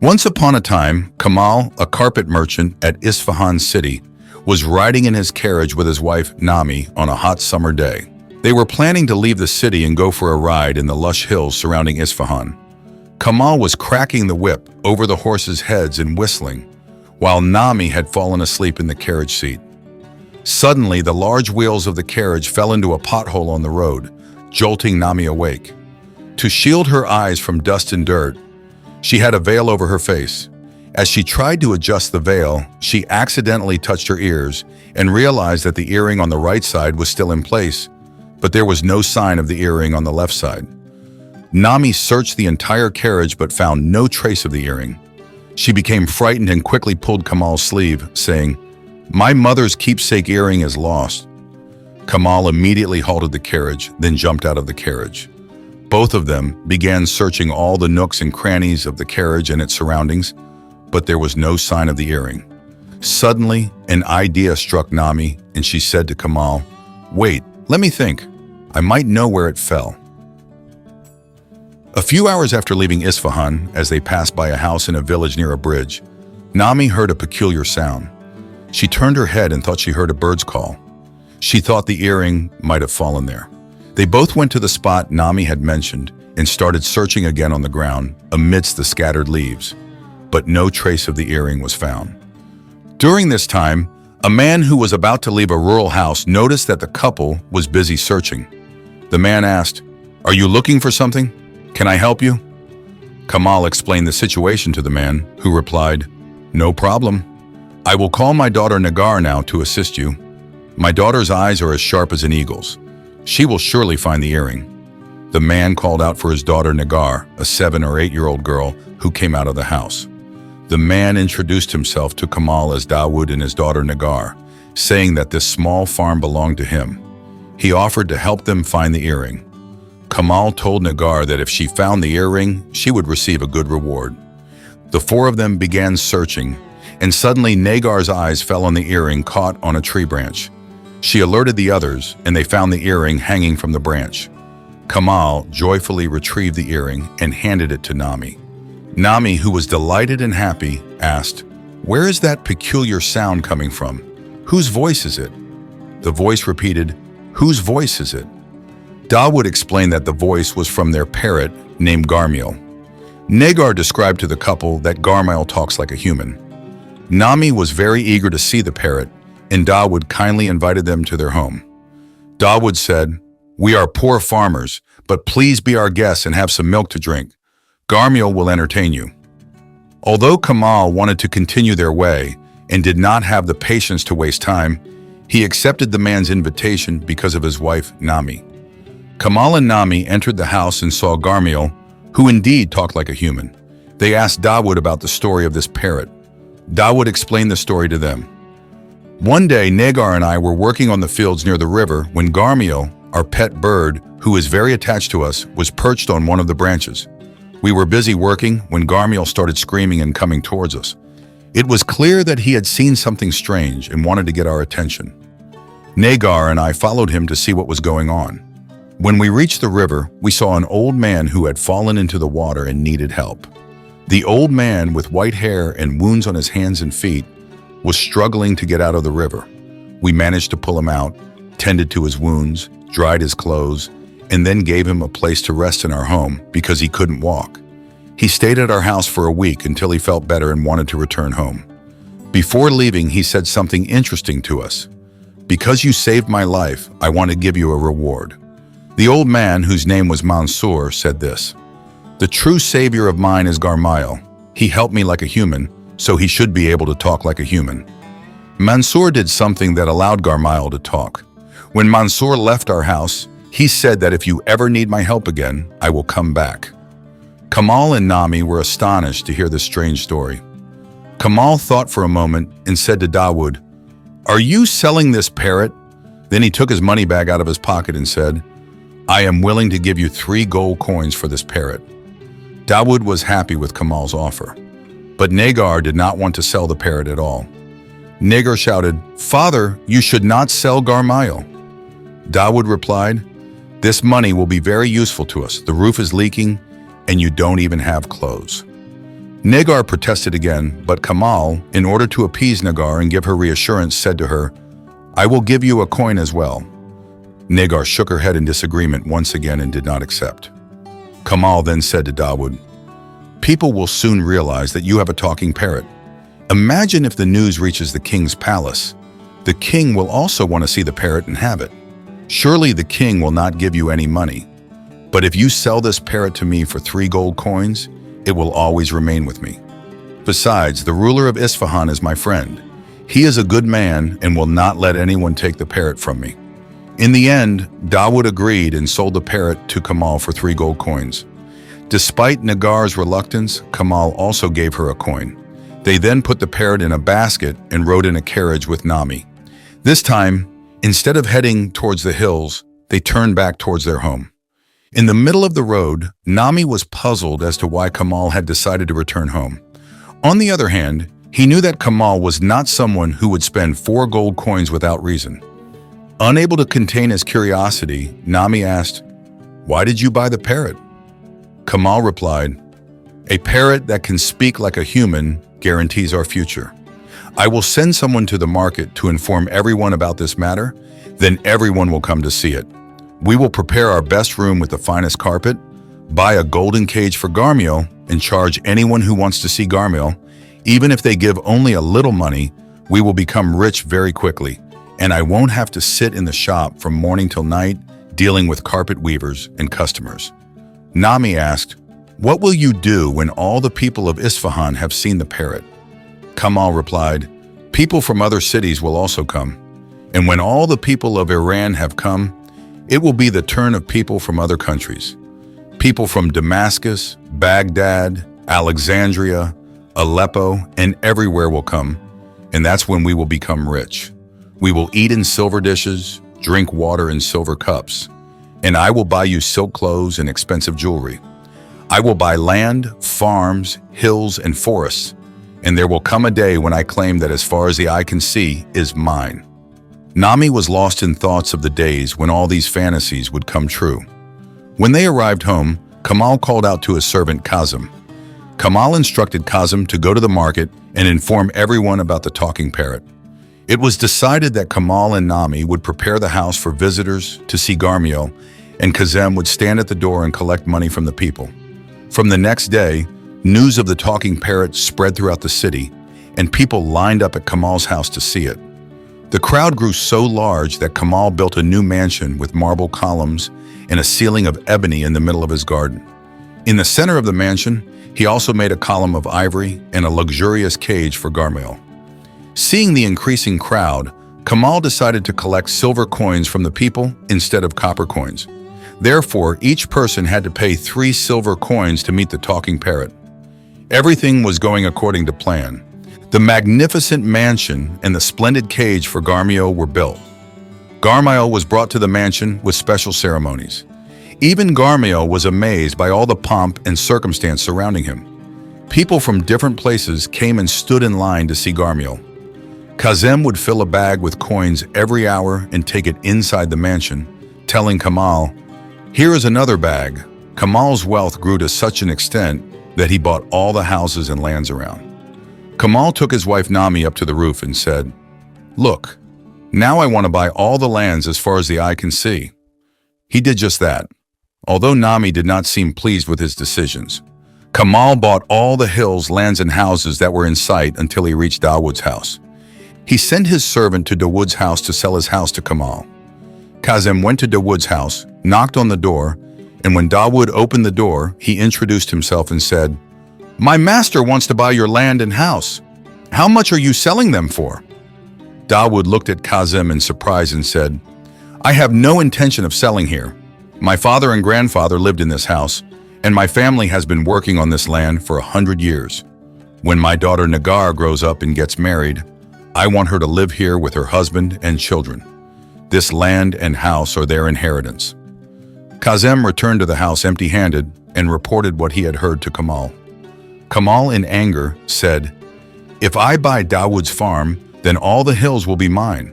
Once upon a time, Kamal, a carpet merchant at Isfahan city, was riding in his carriage with his wife Nami on a hot summer day. They were planning to leave the city and go for a ride in the lush hills surrounding Isfahan. Kamal was cracking the whip over the horses' heads and whistling, while Nami had fallen asleep in the carriage seat. Suddenly, the large wheels of the carriage fell into a pothole on the road, jolting Nami awake. To shield her eyes from dust and dirt, she had a veil over her face. As she tried to adjust the veil, she accidentally touched her ears and realized that the earring on the right side was still in place, but there was no sign of the earring on the left side. Nami searched the entire carriage but found no trace of the earring. She became frightened and quickly pulled Kamal's sleeve, saying, "My mother's keepsake earring is lost." Kamal immediately halted the carriage, then jumped out of the carriage. Both of them began searching all the nooks and crannies of the carriage and its surroundings, but there was no sign of the earring. Suddenly, an idea struck Nami, and she said to Kamal, "Wait, let me think. I might know where it fell." A few hours after leaving Isfahan, as they passed by a house in a village near a bridge, Nami heard a peculiar sound. She turned her head and thought she heard a bird's call. She thought the earring might have fallen there. They both went to the spot Nami had mentioned and started searching again on the ground amidst the scattered leaves, but no trace of the earring was found. During this time, a man who was about to leave a rural house noticed that the couple was busy searching. The man asked, "Are you looking for something? Can I help you?" Kamal explained the situation to the man, who replied, "No problem. I will call my daughter Nagar now to assist you. My daughter's eyes are as sharp as an eagle's. She will surely find the earring." The man called out for his daughter Nagar, a 7 or 8-year-old girl who came out of the house. The man introduced himself to Kamal as Dawood and his daughter Nagar, saying that this small farm belonged to him. He offered to help them find the earring. Kamal told Nagar that if she found the earring, she would receive a good reward. The four of them began searching, and suddenly Nagar's eyes fell on the earring caught on a tree branch. She alerted the others, and they found the earring hanging from the branch. Kamal joyfully retrieved the earring and handed it to Nami. Nami, who was delighted and happy, asked, "Where is that peculiar sound coming from? Whose voice is it?" The voice repeated, "Whose voice is it?" Dawood explained that the voice was from their parrot named Garmiel. Nagar described to the couple that Garmiel talks like a human. Nami was very eager to see the parrot, and Dawood kindly invited them to their home. Dawood said, "We are poor farmers, but please be our guests and have some milk to drink. Garmiel will entertain you." Although Kamal wanted to continue their way and did not have the patience to waste time, he accepted the man's invitation because of his wife, Nami. Kamal and Nami entered the house and saw Garmiel, who indeed talked like a human. They asked Dawood about the story of this parrot. Dawood explained the story to them. "One day, Nagar and I were working on the fields near the river when Garmiel, our pet bird, who is very attached to us, was perched on one of the branches. We were busy working when Garmiel started screaming and coming towards us. It was clear that he had seen something strange and wanted to get our attention. Nagar and I followed him to see what was going on. When we reached the river, we saw an old man who had fallen into the water and needed help. The old man, with white hair and wounds on his hands and feet, was struggling to get out of the river. We managed to pull him out, tended to his wounds, dried his clothes, and then gave him a place to rest in our home because he couldn't walk. He stayed at our house for a week until he felt better and wanted to return home. Before leaving, he said something interesting to us. 'Because you saved my life, I want to give you a reward.' The old man, whose name was Mansour, said this, 'The true savior of mine is Garmiel. He helped me like a human, so he should be able to talk like a human.' Mansour did something that allowed Garmiel to talk. When Mansour left our house, he said that if you ever need my help again, I will come back." Kamal and Nami were astonished to hear this strange story. Kamal thought for a moment and said to Dawood, "Are you selling this parrot?" Then he took his money bag out of his pocket and said, "I am willing to give you 3 gold coins for this parrot." Dawood was happy with Kamal's offer, but Nagar did not want to sell the parrot at all. Nagar shouted, "Father, you should not sell Garmiel." Dawood replied, "This money will be very useful to us. The roof is leaking, and you don't even have clothes." Nagar protested again, but Kamal, in order to appease Nagar and give her reassurance, said to her, "I will give you a coin as well." Nagar shook her head in disagreement once again and did not accept. Kamal then said to Dawood, "People will soon realize that you have a talking parrot. Imagine if the news reaches the king's palace. The king will also want to see the parrot and have it. Surely the king will not give you any money. But if you sell this parrot to me for 3 gold coins, it will always remain with me. Besides, the ruler of Isfahan is my friend. He is a good man and will not let anyone take the parrot from me." In the end, Dawood agreed and sold the parrot to Kamal for 3 gold coins. Despite Nagar's reluctance, Kamal also gave her a coin. They then put the parrot in a basket and rode in a carriage with Nami. This time, instead of heading towards the hills, they turned back towards their home. In the middle of the road, Nami was puzzled as to why Kamal had decided to return home. On the other hand, he knew that Kamal was not someone who would spend 4 gold coins without reason. Unable to contain his curiosity, Nami asked, "Why did you buy the parrot?" Kamal replied, "A parrot that can speak like a human guarantees our future. I will send someone to the market to inform everyone about this matter, then everyone will come to see it. We will prepare our best room with the finest carpet, buy a golden cage for Garmiel, and charge anyone who wants to see Garmiel. Even if they give only a little money, we will become rich very quickly, and I won't have to sit in the shop from morning till night dealing with carpet weavers and customers." Nami asked, "What will you do when all the people of Isfahan have seen the parrot?" Kamal replied, "People from other cities will also come. And when all the people of Iran have come, it will be the turn of people from other countries. People from Damascus, Baghdad, Alexandria, Aleppo, and everywhere will come, and that's when we will become rich. We will eat in silver dishes, drink water in silver cups, and I will buy you silk clothes and expensive jewelry. I will buy land, farms, hills, and forests, and there will come a day when I claim that as far as the eye can see is mine." Nami was lost in thoughts of the days when all these fantasies would come true. When they arrived home, Kamal called out to his servant Kazim. Kamal instructed Kazim to go to the market and inform everyone about the talking parrot. It was decided that Kamal and Nami would prepare the house for visitors to see Garmiel, and Kazim would stand at the door and collect money from the people. From the next day, news of the talking parrot spread throughout the city, and people lined up at Kamal's house to see it. The crowd grew so large that Kamal built a new mansion with marble columns and a ceiling of ebony in the middle of his garden. In the center of the mansion, he also made a column of ivory and a luxurious cage for Garmiel. Seeing the increasing crowd, Kamal decided to collect silver coins from the people instead of copper coins. Therefore, each person had to pay 3 silver coins to meet the talking parrot. Everything was going according to plan. The magnificent mansion and the splendid cage for Garmiel were built. Garmiel was brought to the mansion with special ceremonies. Even Garmiel was amazed by all the pomp and circumstance surrounding him. People from different places came and stood in line to see Garmiel. Kazim would fill a bag with coins every hour and take it inside the mansion, telling Kamal, "Here is another bag." Kamal's wealth grew to such an extent that he bought all the houses and lands around. Kamal took his wife Nami up to the roof and said, "Look, now I want to buy all the lands as far as the eye can see." He did just that. Although Nami did not seem pleased with his decisions, Kamal bought all the hills, lands, and houses that were in sight until he reached Dawood's house. He sent his servant to Dawood's house to sell his house to Kamal. Kazim went to Dawood's house, knocked on the door, and when Dawood opened the door, he introduced himself and said, "My master wants to buy your land and house. How much are you selling them for?" Dawood looked at Kazim in surprise and said, "I have no intention of selling here. My father and grandfather lived in this house, and my family has been working on this land for 100 years. When my daughter Nagar grows up and gets married, I want her to live here with her husband and children. This land and house are their inheritance." Kazim returned to the house empty-handed and reported what he had heard to Kamal. Kamal, in anger, said, "If I buy Dawood's farm, then all the hills will be mine.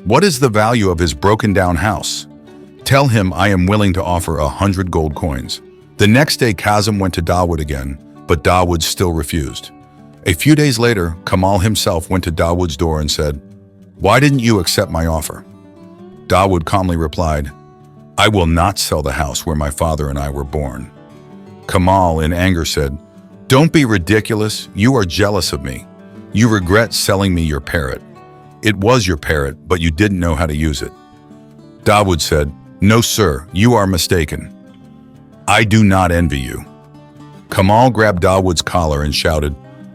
What is the value of his broken-down house? Tell him I am willing to offer 100 gold coins." The next day, Kazim went to Dawood again, but Dawood still refused. A few days later, Kamal himself went to Dawood's door and said, "Why didn't you accept my offer?" Dawood calmly replied, "I will not sell the house where my father and I were born." Kamal, in anger, said, "Don't be ridiculous. You are jealous of me. You regret selling me your parrot. It was your parrot, but you didn't know how to use it." Dawood said, "No, sir, you are mistaken. I do not envy you." Kamal grabbed Dawood's collar and shouted,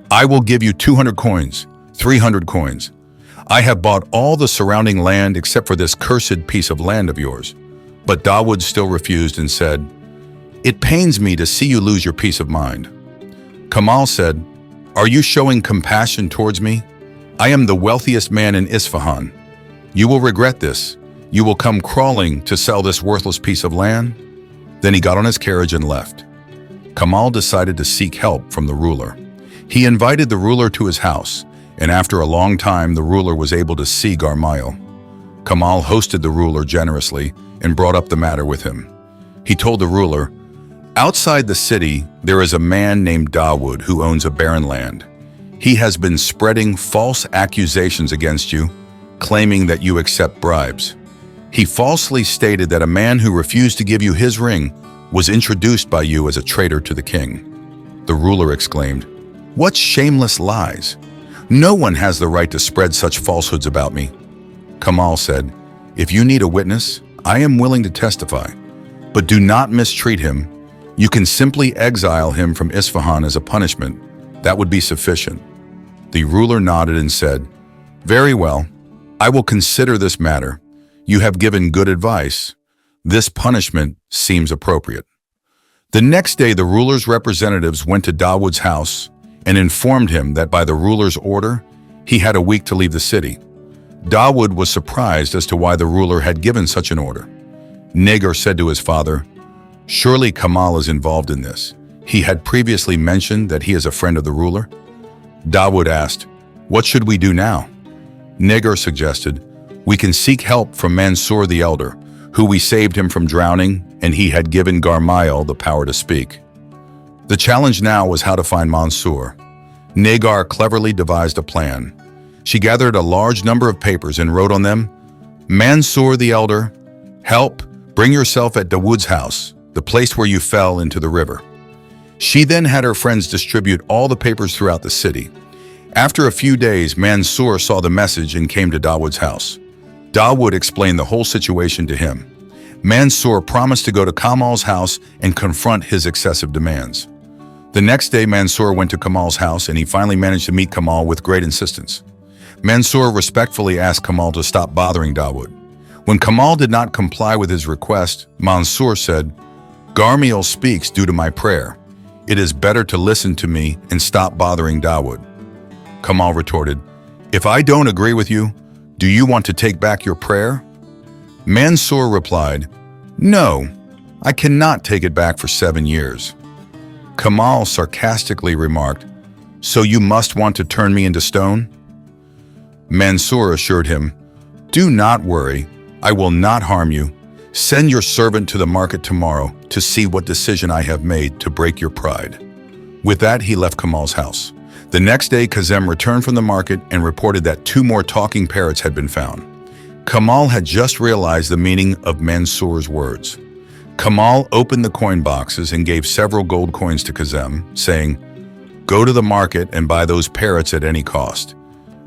"I will give you 200 coins, 300 coins. I have bought all the surrounding land except for this cursed piece of land of yours." But Dawood still refused and said, "It pains me to see you lose your peace of mind." Kamal said, "Are you showing compassion towards me? I am the wealthiest man in Isfahan. You will regret this. You will come crawling to sell this worthless piece of land." Then he got on his carriage and left. Kamal decided to seek help from the ruler. He invited the ruler to his house, and after a long time, the ruler was able to see Garmail. Kamal hosted the ruler generously and brought up the matter with him. He told the ruler, "Outside the city, there is a man named Dawood who owns a barren land. He has been spreading false accusations against you, claiming that you accept bribes. He falsely stated that a man who refused to give you his ring was introduced by you as a traitor to the king." The ruler exclaimed, "What shameless lies! No one has the right to spread such falsehoods about me." Kamal said, "If you need a witness, I am willing to testify. But do not mistreat him. You can simply exile him from Isfahan as a punishment. That would be sufficient." The ruler nodded and said, "Very well. I will consider this matter. You have given good advice. This punishment seems appropriate." The next day, the ruler's representatives went to Dawood's house and informed him that by the ruler's order, he had a week to leave the city. Dawood was surprised as to why the ruler had given such an order. Negar said to his father, "Surely Kamal is involved in this. He had previously mentioned that he is a friend of the ruler." Dawood asked, "What should we do now?" Negar suggested, "We can seek help from Mansour the elder, who we saved him from drowning, and he had given Garmail the power to speak." The challenge now was how to find Mansour. Negar cleverly devised a plan. She gathered a large number of papers and wrote on them, "Mansour the elder, help, bring yourself at Dawood's house, the place where you fell into the river." She then had her friends distribute all the papers throughout the city. After a few days, Mansour saw the message and came to Dawood's house. Dawood explained the whole situation to him. Mansour promised to go to Kamal's house and confront his excessive demands. The next day, Mansour went to Kamal's house and he finally managed to meet Kamal with great insistence. Mansour respectfully asked Kamal to stop bothering Dawood. When Kamal did not comply with his request, Mansour said, "Garmail speaks due to my prayer. It is better to listen to me and stop bothering Dawood." Kamal retorted, "If I don't agree with you, do you want to take back your prayer?" Mansour replied, "No, I cannot take it back for 7 years." Kamal sarcastically remarked, "So you must want to turn me into stone?" Mansour assured him, "Do not worry, I will not harm you. Send your servant to the market tomorrow to see what decision I have made to break your pride." With that, he left Kamal's house. The next day, Kazem returned from the market and reported that 2 more talking parrots had been found. Kamal had just realized the meaning of Mansour's words. Kamal opened the coin boxes and gave several gold coins to Kazem, saying, "Go to the market and buy those parrots at any cost."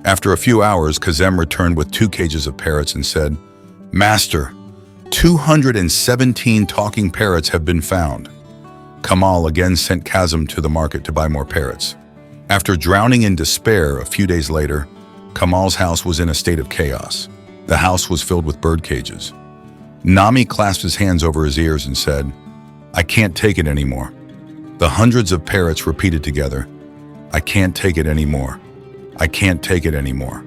After a few hours, Kazem returned with 2 cages of parrots and said, "Master, 217 talking parrots have been found." Kamal again sent Kazem to the market to buy more parrots. After drowning in despair a few days later, Kamal's house was in a state of chaos. The house was filled with bird cages. Nami clasped his hands over his ears and said, "I can't take it anymore." The hundreds of parrots repeated together, "I can't take it anymore. I can't take it anymore."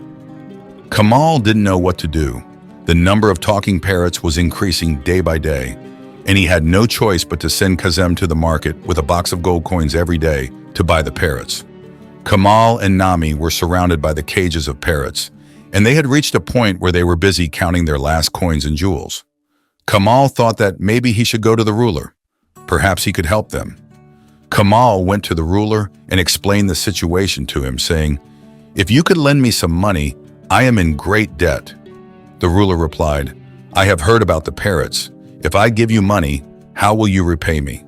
Kamal didn't know what to do. The number of talking parrots was increasing day by day, and he had no choice but to send Kazem to the market with a box of gold coins every day to buy the parrots. Kamal and Nami were surrounded by the cages of parrots, and they had reached a point where they were busy counting their last coins and jewels. Kamal thought that maybe he should go to the ruler. Perhaps he could help them. Kamal went to the ruler and explained the situation to him, saying, "If you could lend me some money, I am in great debt." The ruler replied, "I have heard about the parrots. If I give you money, how will you repay me?"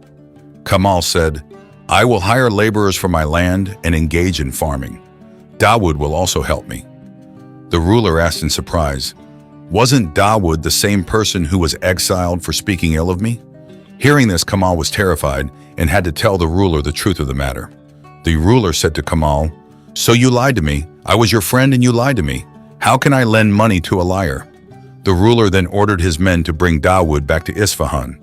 Kamal said, "I will hire laborers for my land and engage in farming. Dawood will also help me." The ruler asked in surprise, "Wasn't Dawood the same person who was exiled for speaking ill of me?" Hearing this, Kamal was terrified and had to tell the ruler the truth of the matter. The ruler said to Kamal, "So you lied to me. I was your friend and you lied to me. How can I lend money to a liar?" The ruler then ordered his men to bring Dawood back to Isfahan.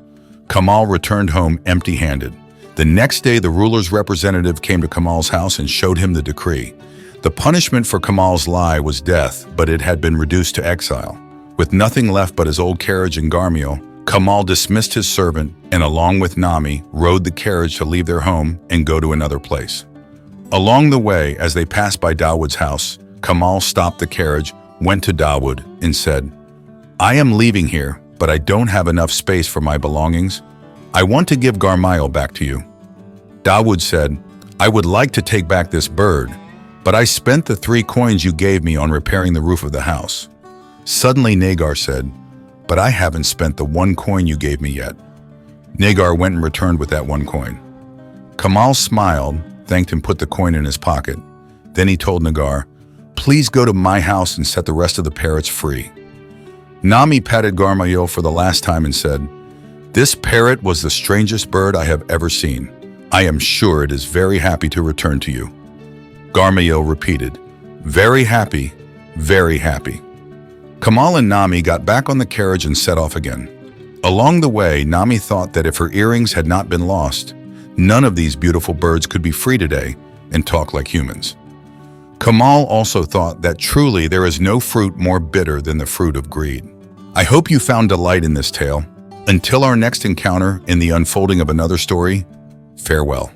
Kamal returned home empty-handed. The next day, the ruler's representative came to Kamal's house and showed him the decree. The punishment for Kamal's lie was death, but it had been reduced to exile. With nothing left but his old carriage and Garmiel, Kamal dismissed his servant and, along with Nami, rode the carriage to leave their home and go to another place. Along the way, as they passed by Dawood's house, Kamal stopped the carriage, went to Dawood, and said, "I am leaving here, but I don't have enough space for my belongings. I want to give Garmiel back to you." Dawood said, "I would like to take back this bird, but I spent the 3 coins you gave me on repairing the roof of the house." Suddenly Nagar said, "But I haven't spent the 1 coin you gave me yet." Nagar went and returned with that 1 coin. Kamal smiled, thanked and put the coin in his pocket. Then he told Nagar, "Please go to my house and set the rest of the parrots free." Nami patted Garmiel for the last time and said, "This parrot was the strangest bird I have ever seen. I am sure it is very happy to return to you." Garmiel repeated, "Very happy, very happy." Kamal and Nami got back on the carriage and set off again. Along the way, Nami thought that if her earrings had not been lost, none of these beautiful birds could be free today and talk like humans. Kamal also thought that truly there is no fruit more bitter than the fruit of greed. I hope you found delight in this tale. Until our next encounter in the unfolding of another story, farewell.